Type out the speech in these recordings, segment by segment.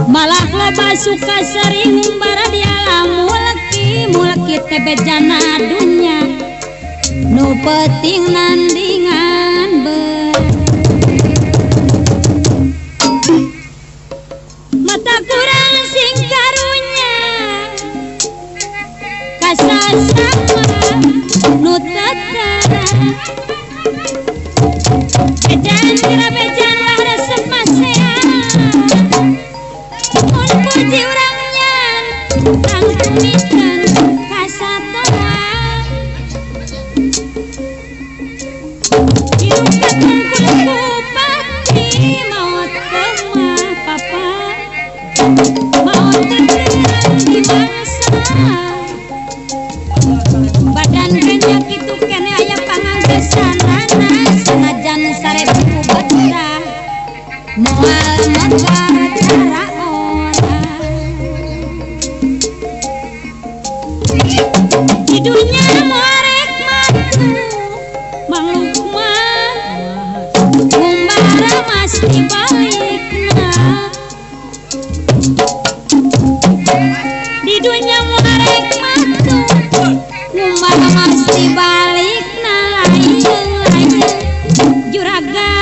Malah loba suka sering bara dia mulaki teh bejana dunya nu penting nandingan mata kurang sing karunya kasasama nu tetara bejan kira bejan lah resep masean puji urangnya tang tumikan kasatoa diukat mengkulku pati maut kemah papa maut terang di mangsa badan kenya kitu kene aya panganggesanana sanajan sarebu betah moal moal cara di dunia muarek matu makhluk mah ngumbara mas dibalikna di dunia muarek matu ngumbara mas dibalikna lain juraga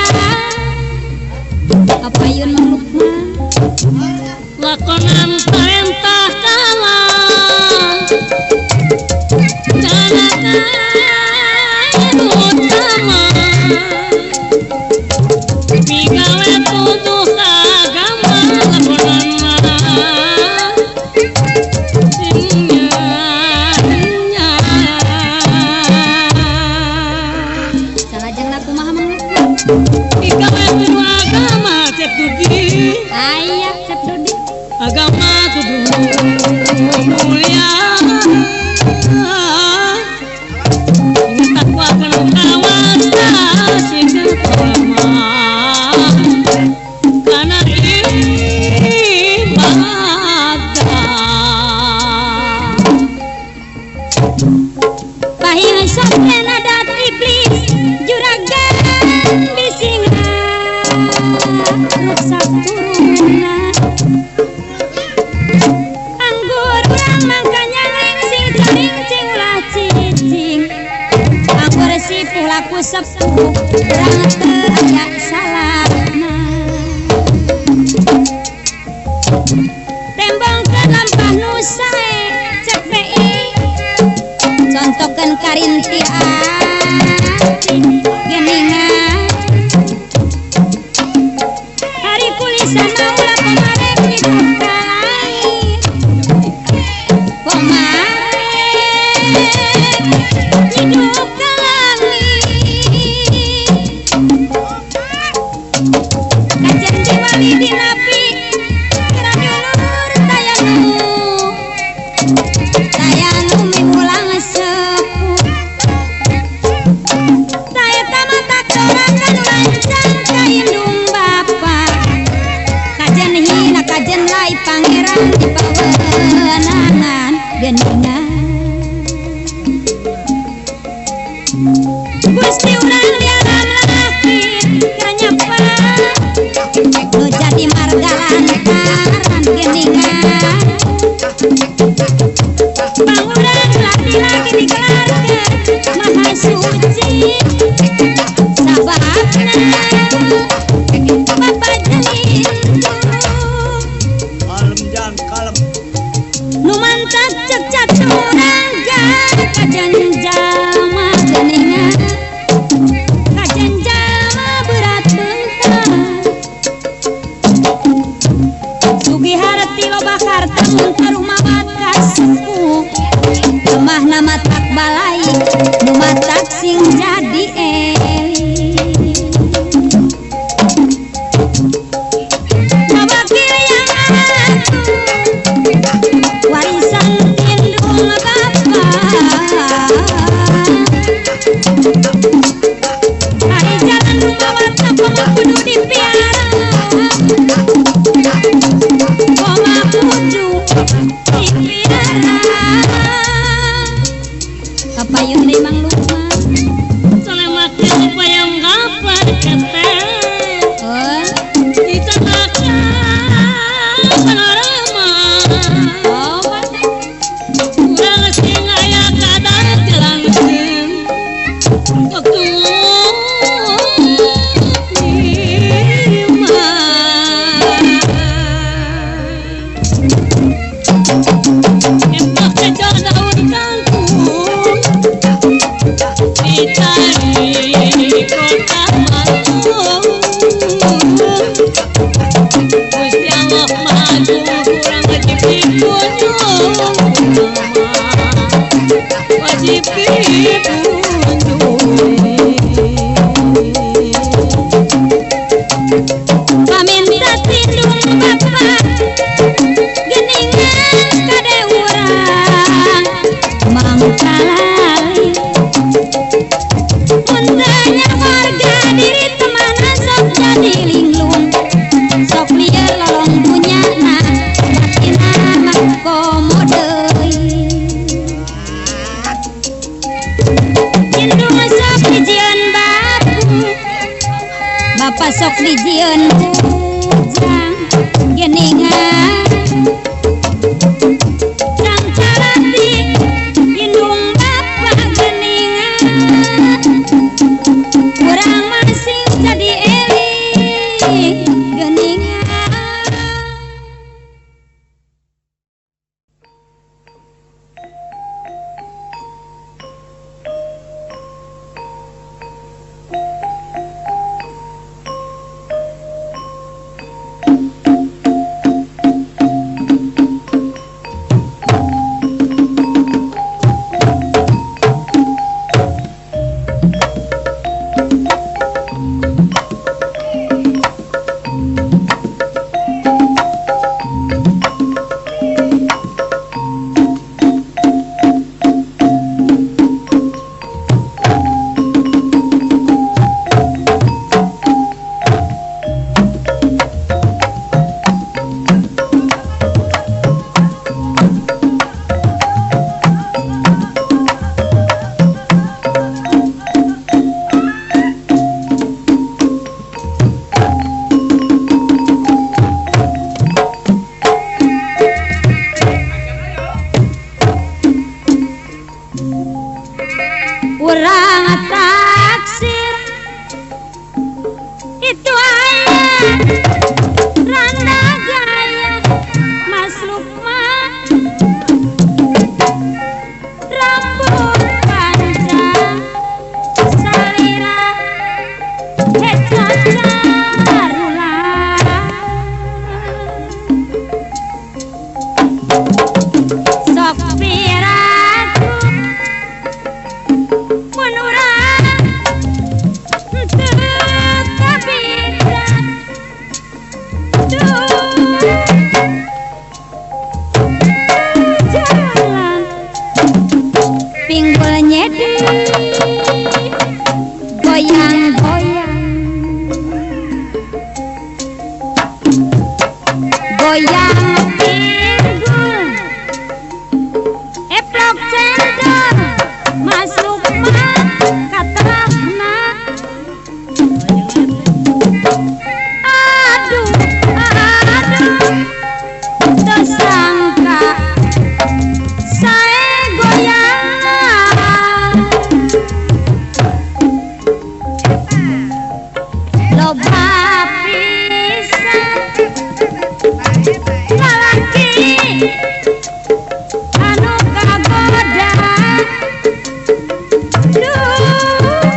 apa yun makhluk mah lakonan perintah kalah utama bigawe tubuh agama salajeng laku maha mengukur bigawe tubuh agama cep dudi aya cep dudi agama tubuh mulia Pahil sopken adat iblis juragan bisinga rusak turuna anggur urang makanya sing cing ulah cicing anggur sipuh laku sepuh urang teu aya salahna tembang ke lampah nu sae cek BI contohkan karinti ati geningan hari kulisan maulah pemarek hidup kalangit pemarek hidup kalangit kajen diwali dinapi keradulur tayanu mimulang sepuh saya tamat dorakan lancang kaindung bapa kajen hina kajen lai pangeran di pawenangan geningan Gusti urang liaran lahir kanyapa nu jadi marga lantaran geningan bangunan laki-laki dikelarkan maha suci sababna Bapak Jalintu kalem jangan kalem nu mantap cek caturangga kajen jalma geningan kajen jalma berat bengkak sugi harti loba harta muntah rumah sepuh lemah nama tak balai nu matak sing jadi Sok dijieun bujang geningan Kang carati indung bapa geningan Urang masing jadi eling geningan Urang taksir itu ayah randa gaya Mas Lukman rambut panjang salira cacarulan sok piratu menurang jalan pinggul nyedi goyang-goyang goyang pinggul eplok cendol masuk katerapna aduh tersangka saya goyang loba pisan lalaki anu kagoda duh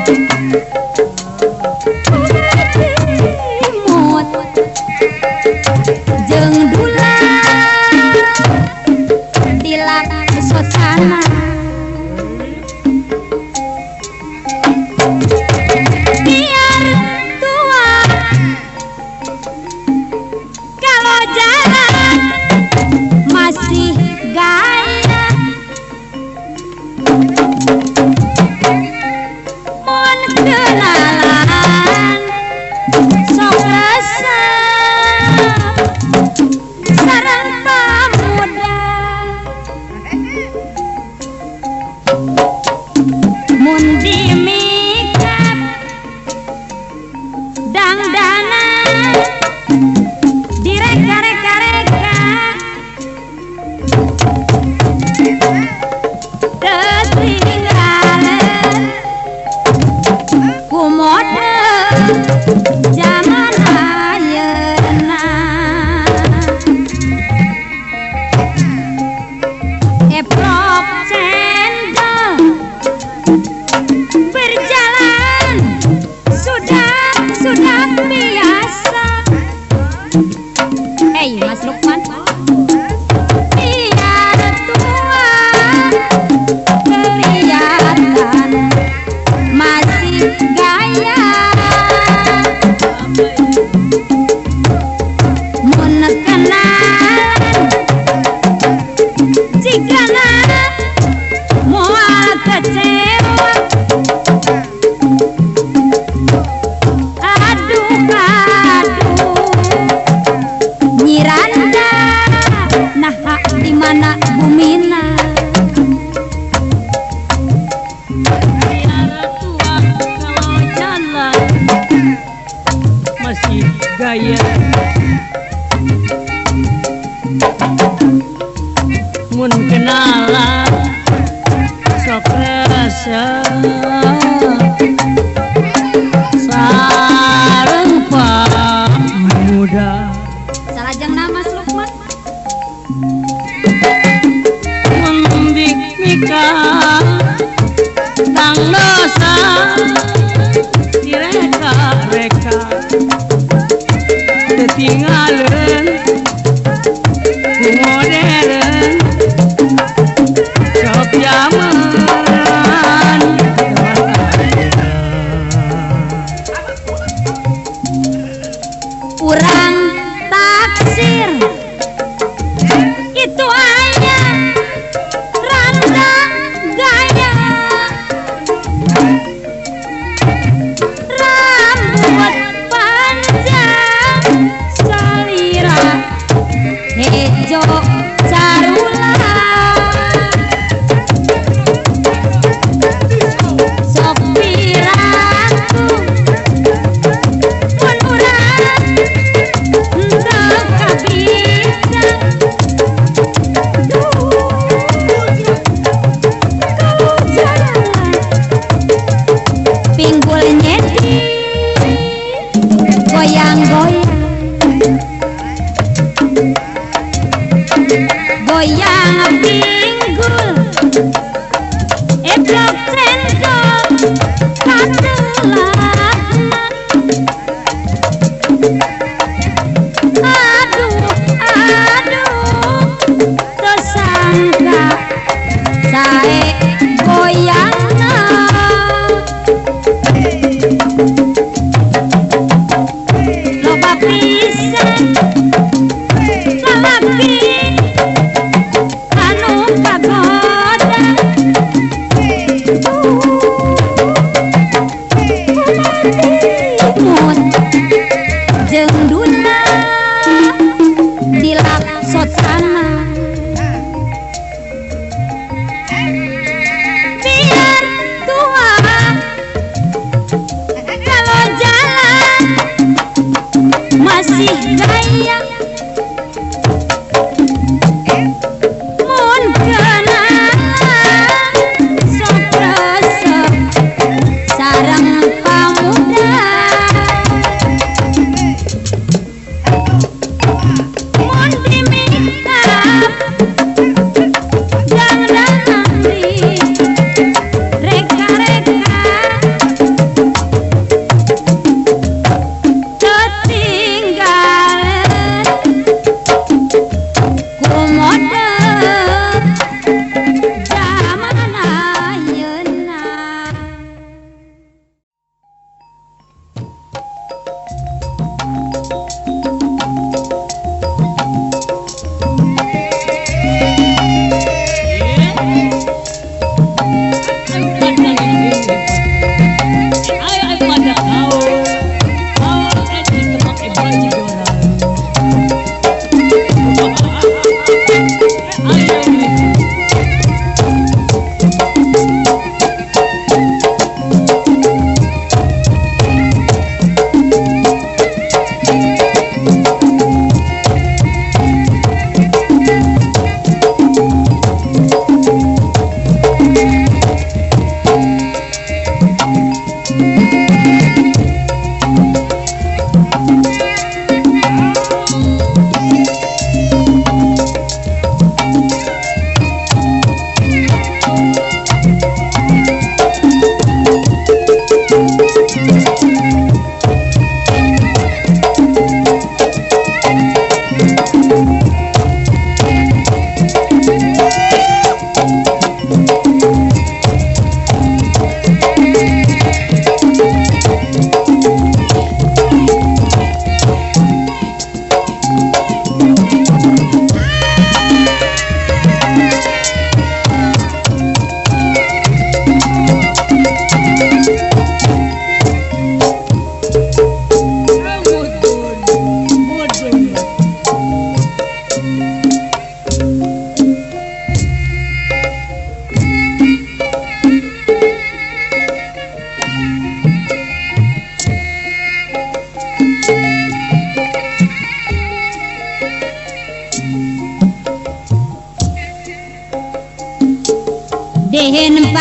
mun dimikap dangdanan direka-reka-reka ketinggalan kumode zaman ayeuna eprok cendol berjalan sudah biasa. Mas Lukman, biar tua kelihatan masih gaya. Mun kenalan jika moal kecewa. Nyiranda nah di mana bumina biar tua kalau jalan masih gaya. Mun kenalan sok rasa sareng pak muda. salajeng nama Lukman Mendik nikah tang dosa direka-reka ketinggalan ku modern sok zaman urang taksir itu hanya randa gaya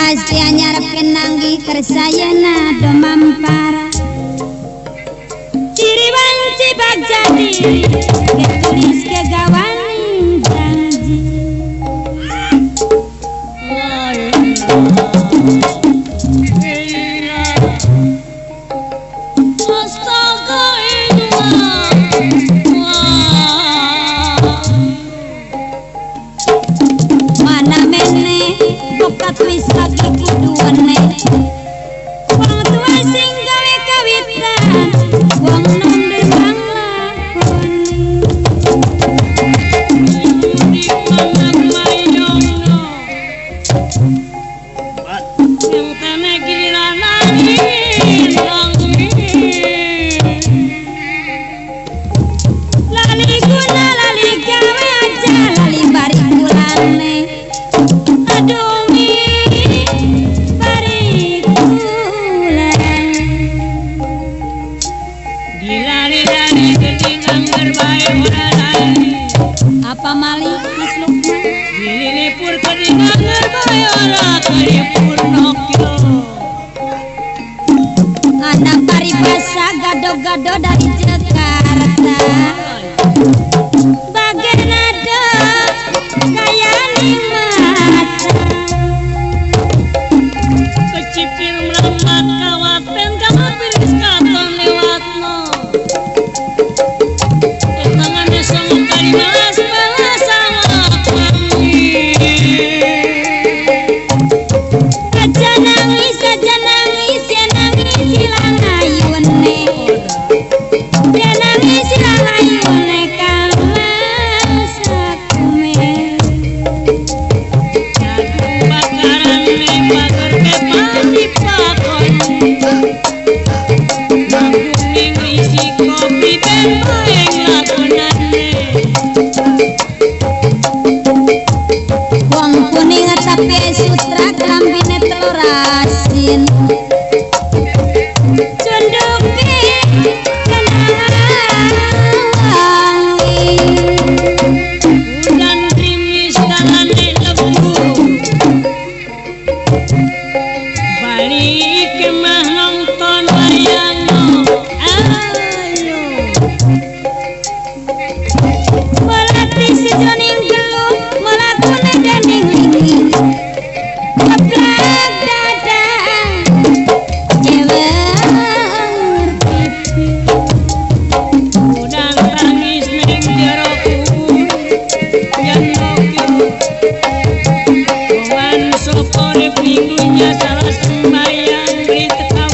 pasti nyarepkeun nanggi kersayana do mampara ciri banci bag jadi ketulis kegawaning janji mana mene bokat wis lagi kuduane wong tua sing gawe kawitan wong nom demang lakoni di mana mayongno yang tane gilanani lali guna lali gawe aja lali bari bulane aduh mi bari bulan dilari-lari ketinggang berbae oralali apa mali Mas Lukman dilipur ketinggang berbae ora kelipur nokyo anak paribasa gado-gado dari Jakarta bagian ada kaya ning mata kecipir melamat kawaten kamapiris katon lewatno tangannya sama kali balas sama kami aja nangis ya nangis silang ayune ya nangis silang ayune kalas akume jatuh bakaran pagar kepan di pakon nanggung isi kopi ben baeng lakonane wong kuning tapi sutra kelambine telur asin cunduke kenangan wangi udan krimis dalane lebu balik kemah nonton wayangno ayo melatih si joning gelu melakune dening lingi keblak dadang jewer pipi udan tangis ning jero kubur yang nokyo kawan sopore minggunya salah sembayang di tekap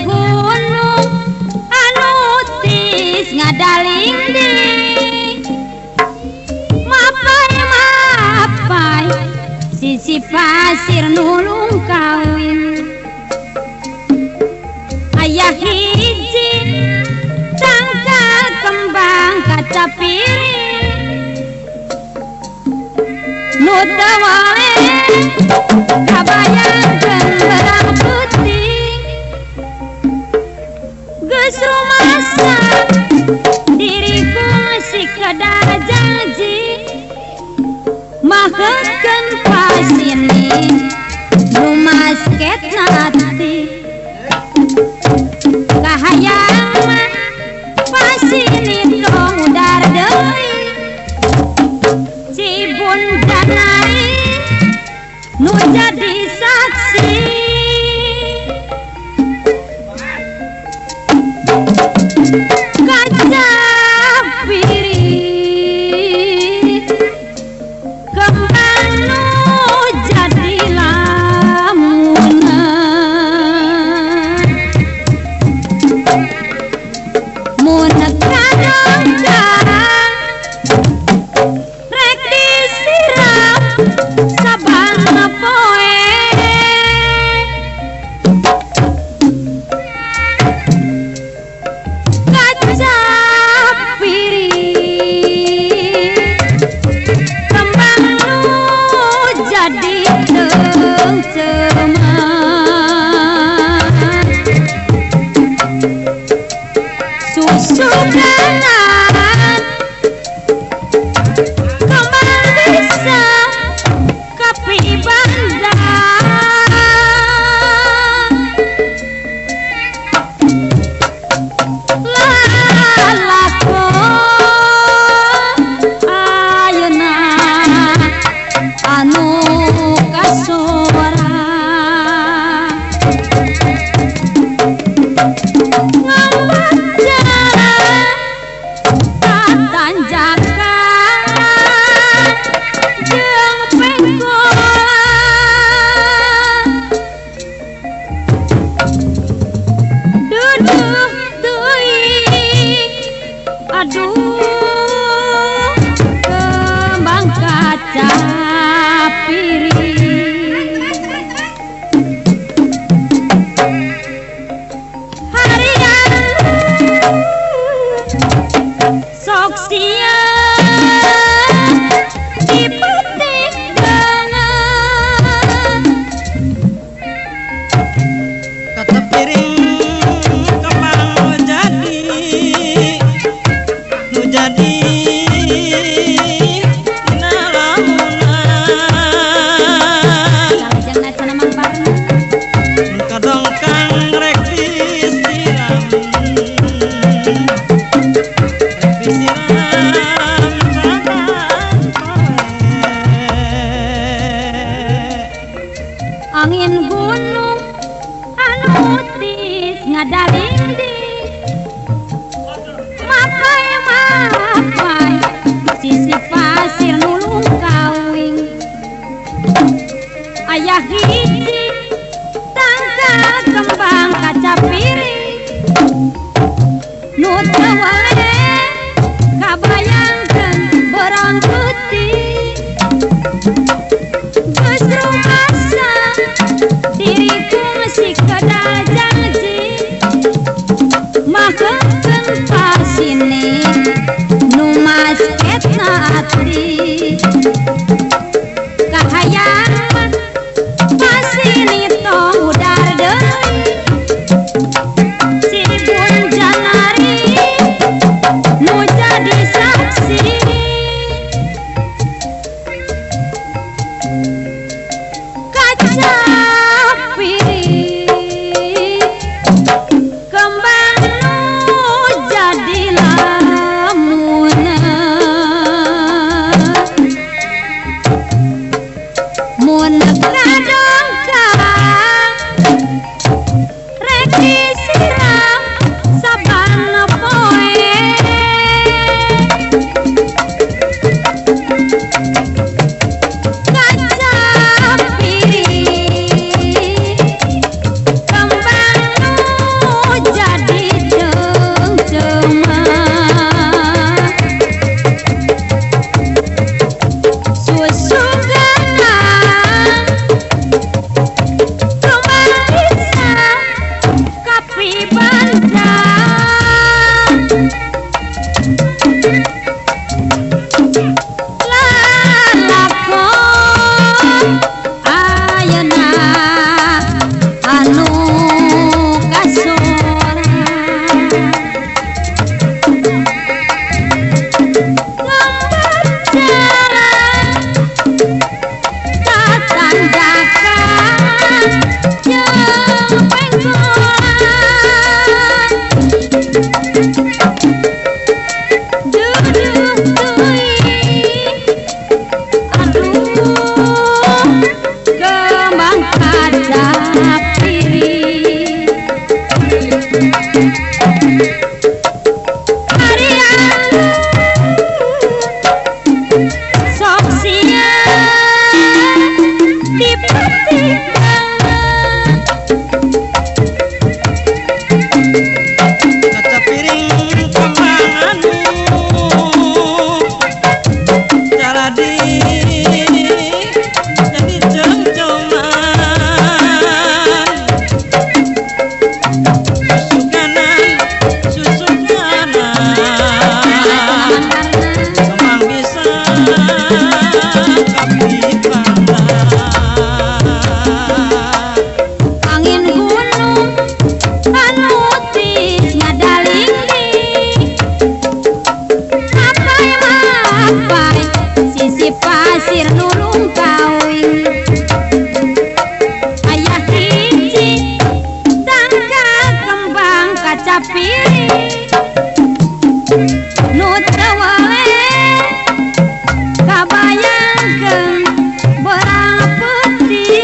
gunung anu tis ngadalingding mapai sisi pasir nulung kawin ayah hiji tangka kembang kaca piring nu teu wae kabayangkeun berang peuting geus rumasa diriku sikedah janji maheunkeun pasini nu masketna hati kahayangan pasini tong udar deui cibun janari nu jadi saksi kaca piring kembang nu jadi lamunan mun kadang-kadang rek disiram sabana poe kaca piring kembang nu jadi teu ceman susu kanan kembang bisa kapi bandang lalakon ayeuna anu kasorang ngambaca tanjakan jeung pengkolan duduh teuing aduh kembang kaca piring harian sok sia dipetik dengan kata piring kembang nu jadi dina lamunan kalajengna cenah mangparna mun kadongkang rek disiram angin gunung anu tis ngadalingding mapai sisi pasir nulung kawing ayah hiji tangka kembang kaca piring nu teu wae kabayangkeun berang peuting geus rumasa diriku sikedah janji maheunkeun pasini nu masketna hati kahayangan pasini tong udar deui sapiri nu teu wale kabayangkeun beurang putih.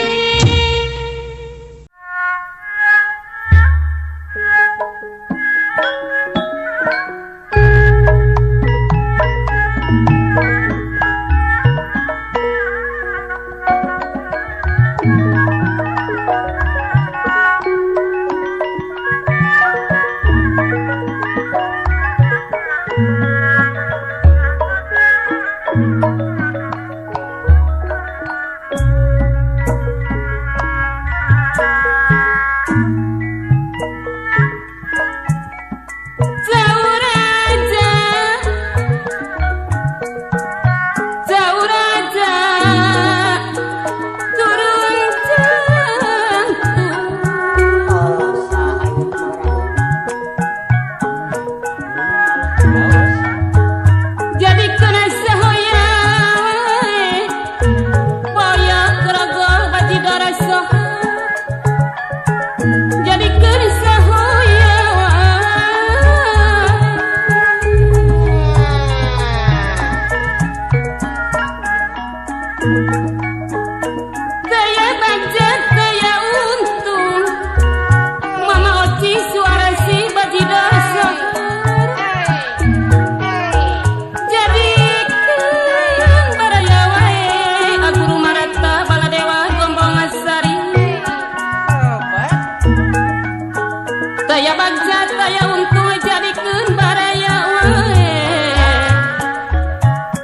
Taya bagja taya untung jadikeun baraya wae.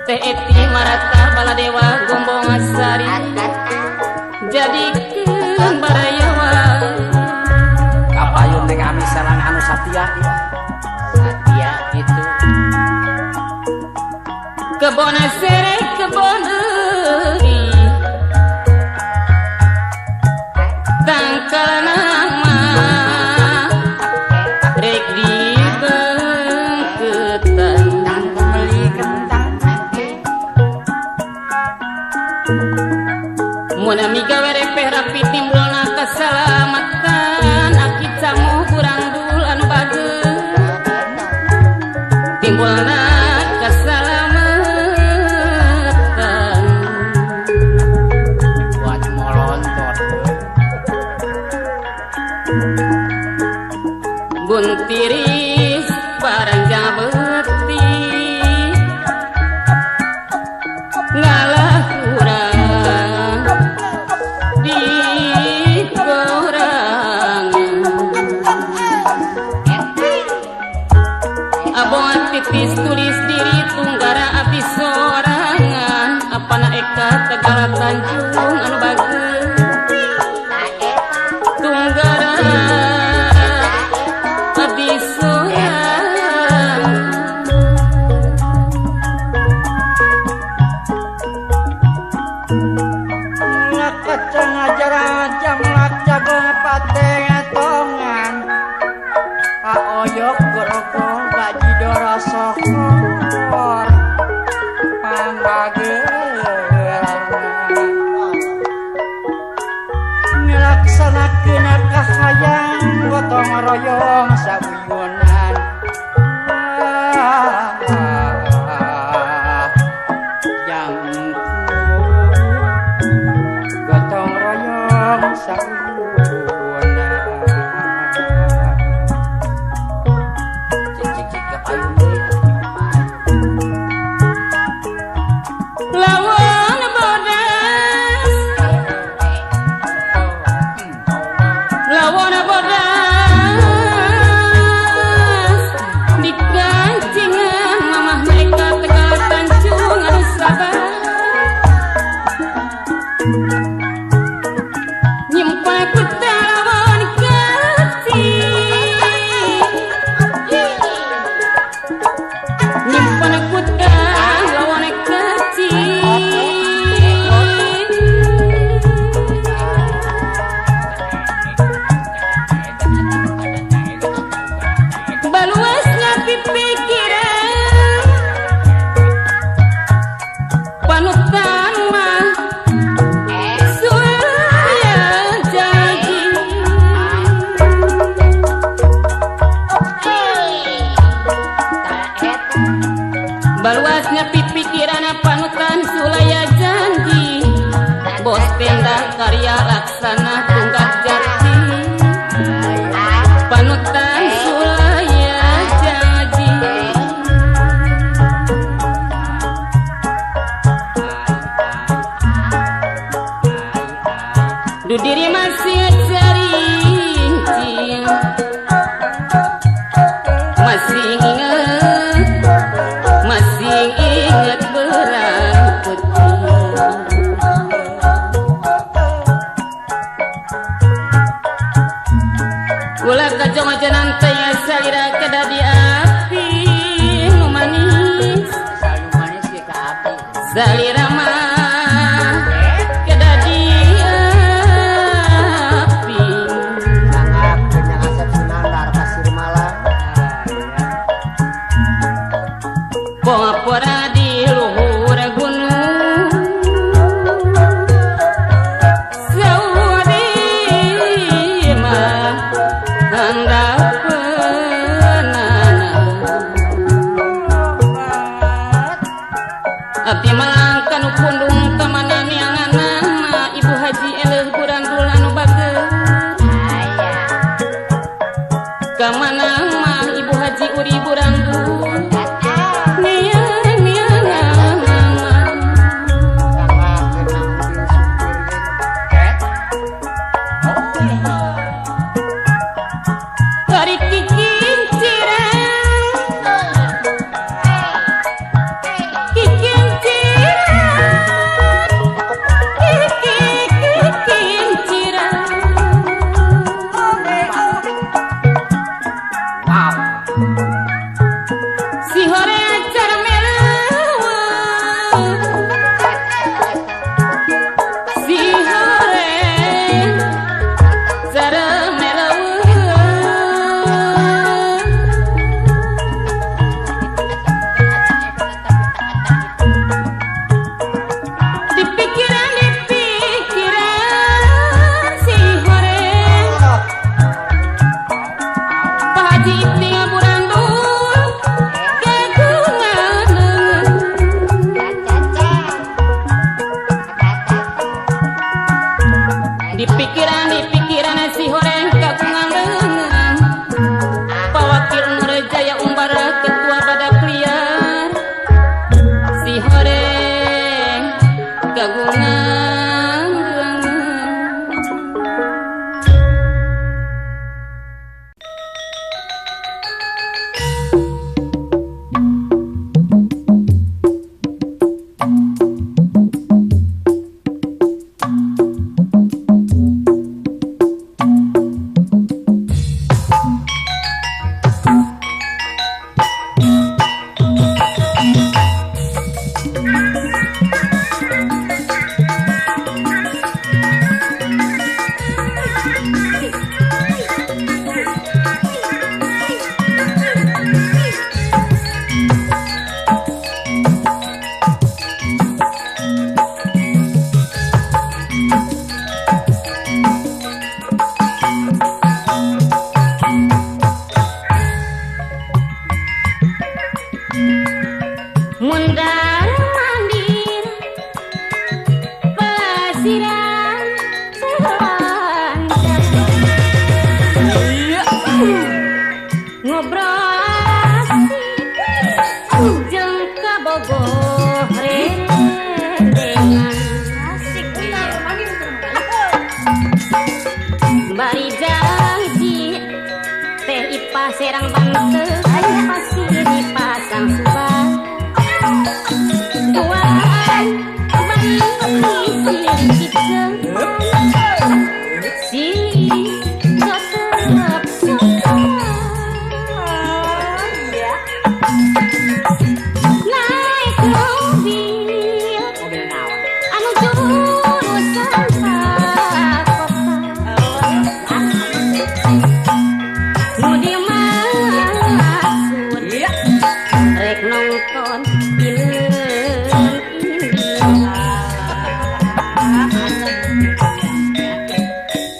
Teh eti marata baladewa gombong asari jadikeun baraya wae. Kapayun teh kami sareng anu satia. Satia gitu. Kebon sere kebon euri tangkalna mah rek dibengketan Beli kentang. mun amiga werepeh rapi timbulna keselamatan aki camu kurang dul anu bageus timbulna keselamatan Buat molontot. buntiris paranjang beuti ngalah kurang di korang abon titis tulis diri tunggara abdi sorangan apana eka Tegala Tanjung anu bageus tunggara abdi sorangan ulah kacau macanan teh salira kedadi api nu manis salira mah kedadi api sangat kenyang asap sinandar pasir malang pora di luhur gunung sauri mah handapkeunana abdi malangkan pundung ka mana nianganna mah Ibu Haji Eleuh Burandul anu bageut ka mana mah Ibu Haji Uri Burandul di pikiran si horeng kagungan dengan pawakil Nurjaya Umbara ketua badak liar si horeng kagungan mundar mandir pelasiran selancar ngobrol asik jeung kabogoh rendengan asik bari janji teh Ipah Serang Banten pasti dipasang subang tuan bari silih sosep naik mobil anu jurusan ka kota nu dimaksud rek nonton film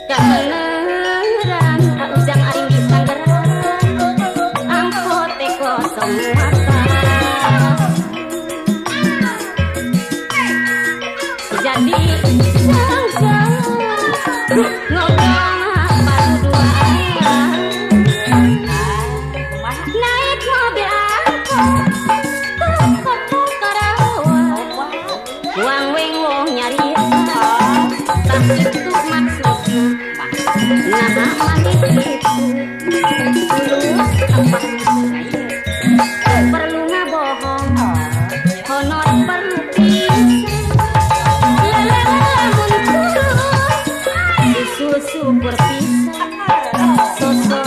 kebeneran ujang aring disanggeran angkot teh kosong mata jadi sangka ngobrol apa duaan naik mobil angkot ke kota Karawang uang weng wong nyari tak itu maksudnya nah manis itu tulus apa perlu ngabohong honor perlu pisah lelamun kurus disusul berpisah sosok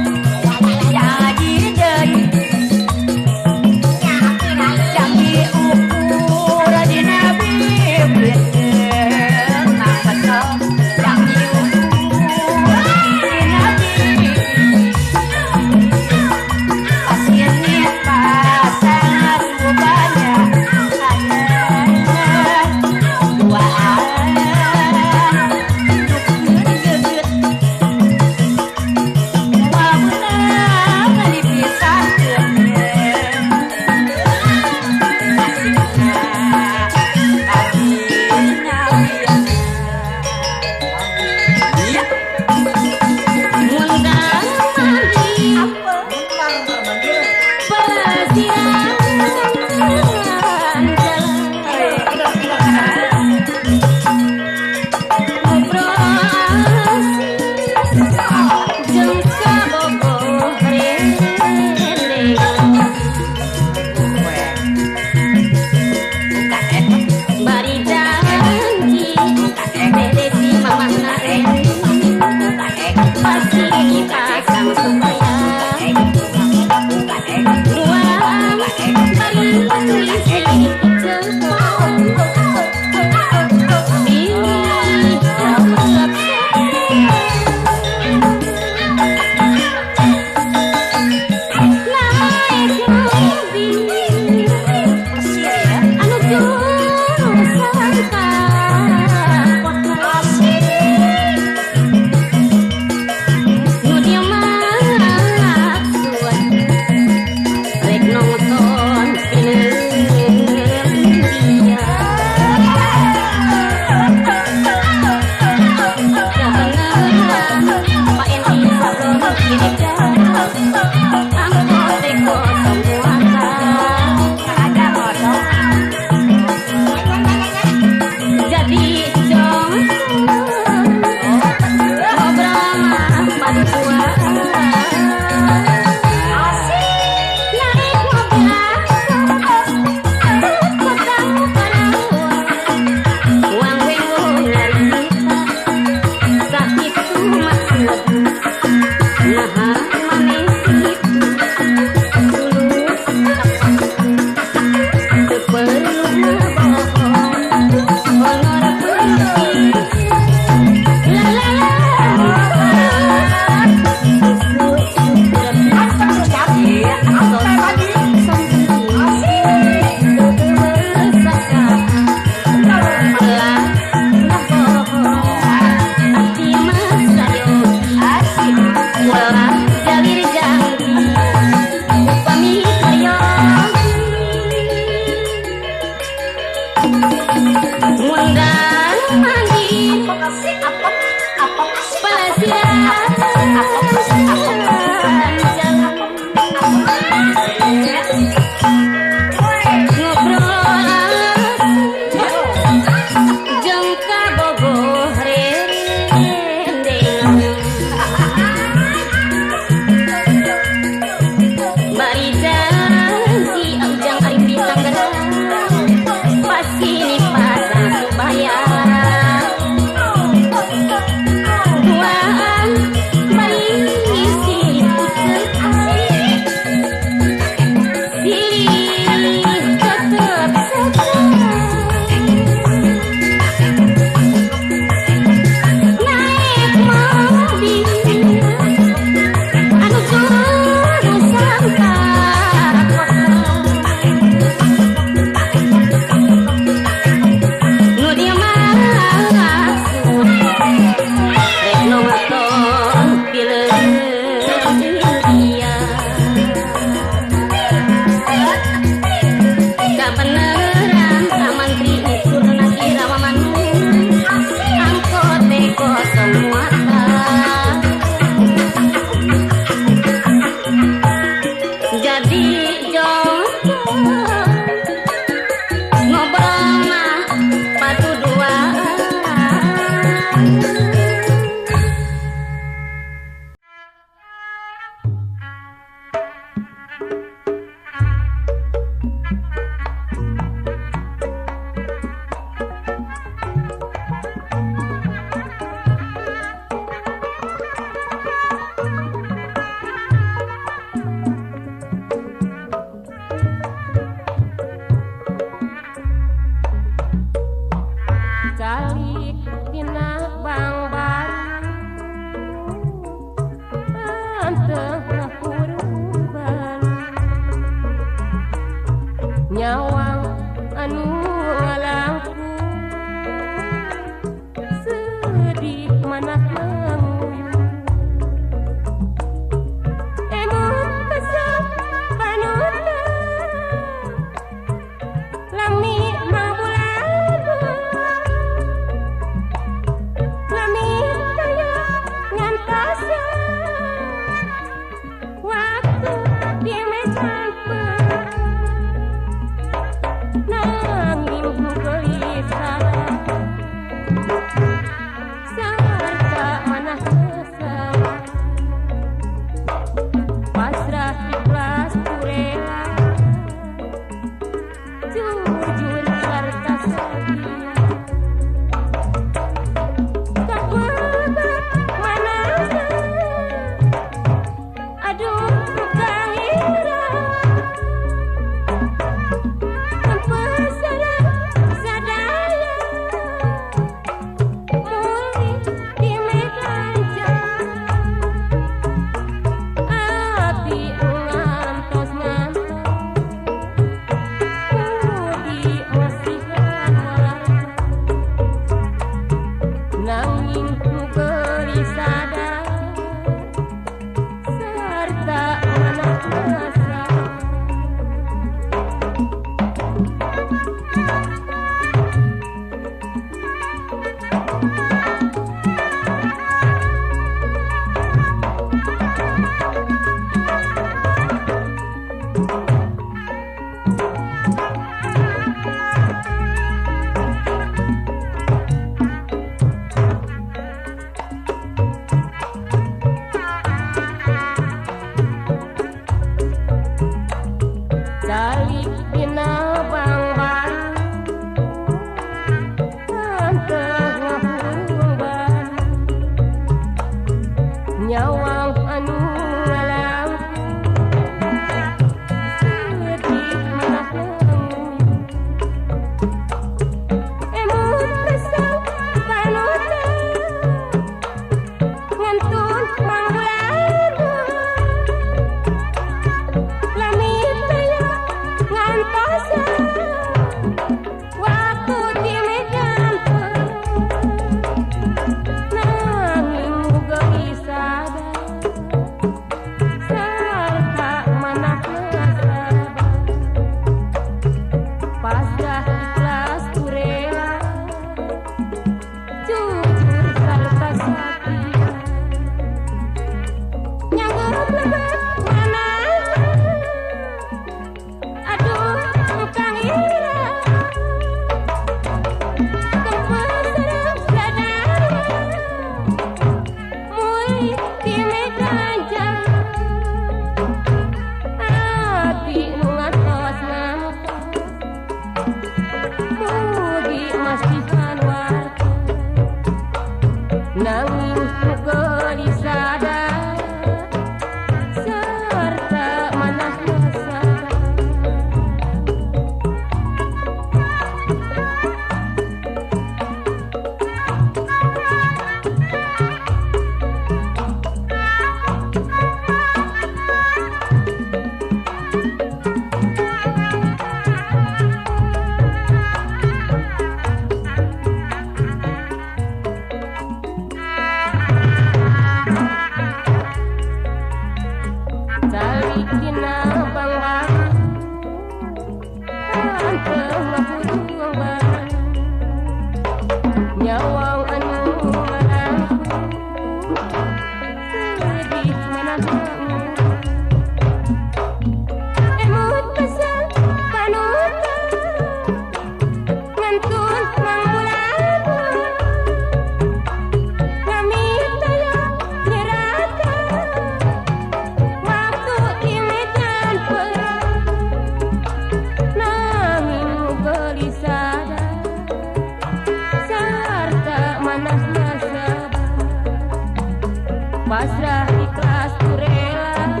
Pasrah ikhlas ku rela,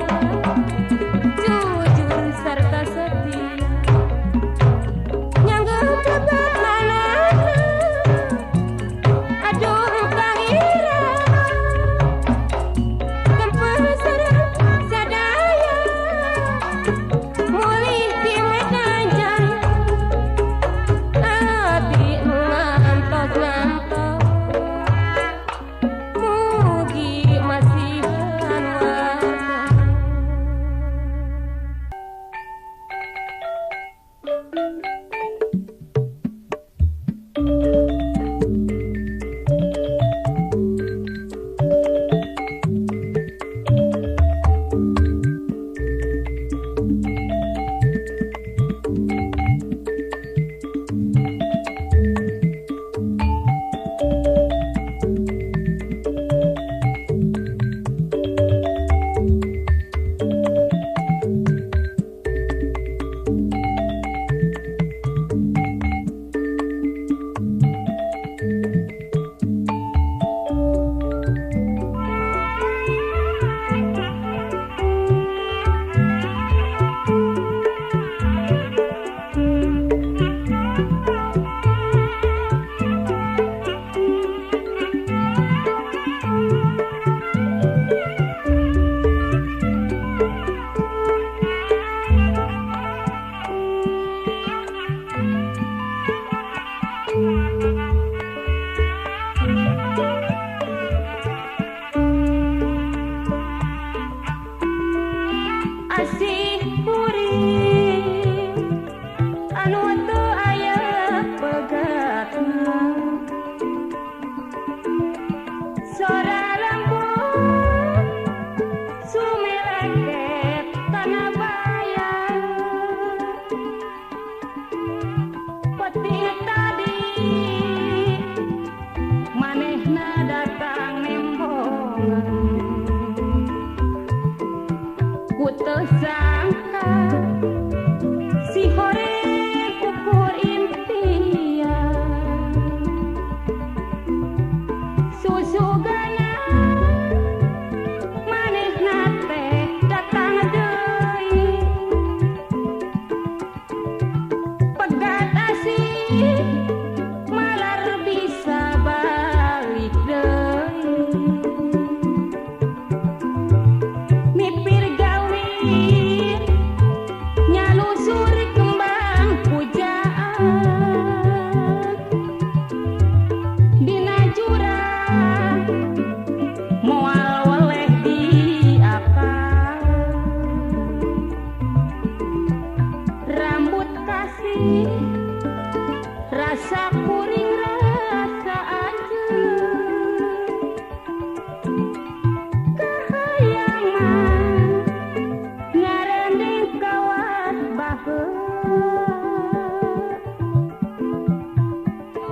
jujur serta setia, nyanggep dapat manana, aduh pangira, kempeseran sadaya, mulih di Medan Jaya, hati ngantos-ngantos. Asih kuring anu teu aya pegatna, sora lembut sumeleket kana bayang, peti tadi manehna datang nembongan. Ku teu sangka si horeng ukur impian, susugana manehna teh datang deui, pegat asih malar bisa balik deui. Mipir nyalusur kembang pujaan dina jurang moal weleh diakal, rambut kasih rasa kuring rasa anjeun, kahayangan ngarendeng kawat baheula,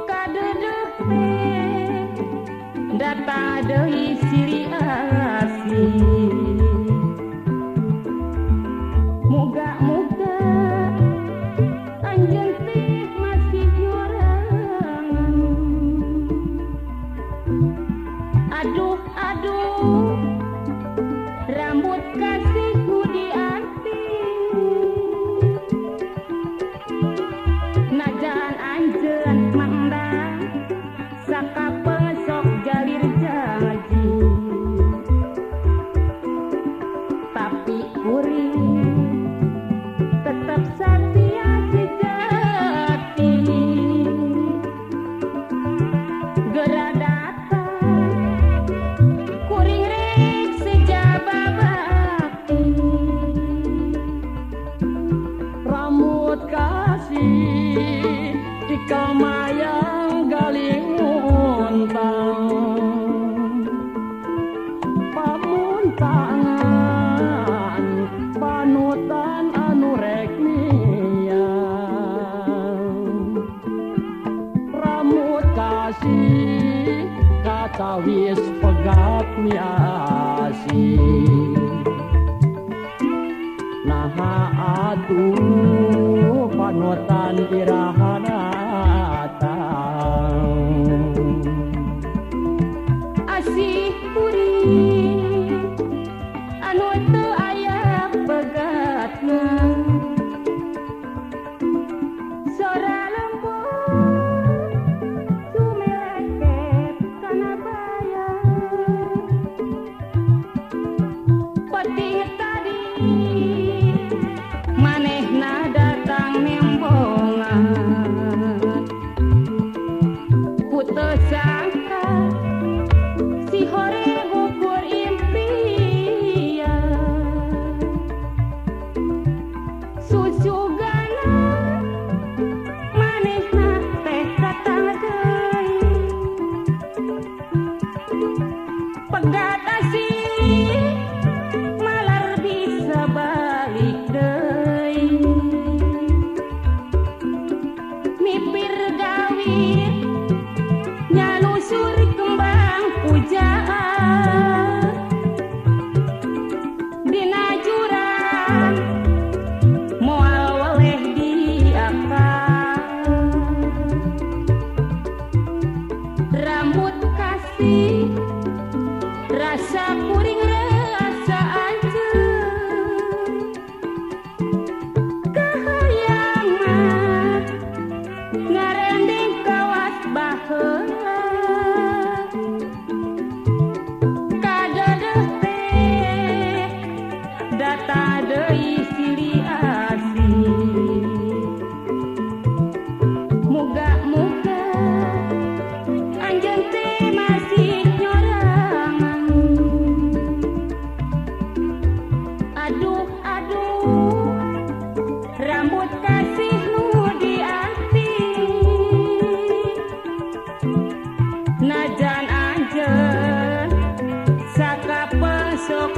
kadeudeuk teh datang deui siri asih, muga-muga anjeun teh tawis pegat miasi naha atuh panutan irahana asih kuring anu teu aya pegatna sora lembut sumeleket kana bayar patih tadi manehna datang nembongan ku teu sangka si hore gugur impian susugana manehna teh datang deui pegat asih malar bisa balik deui mipir gawit nyalusur kembang pujaan dina jurang moal weleh diakal rambut kasih rasa kuring rasa anjeun kahayangan ngarending kawas baheula kadeuh teh data deui silih asih muga-muga anjeun teh masih nyorangan aduh rambut kasih nu di ati najan anjeun sakapesok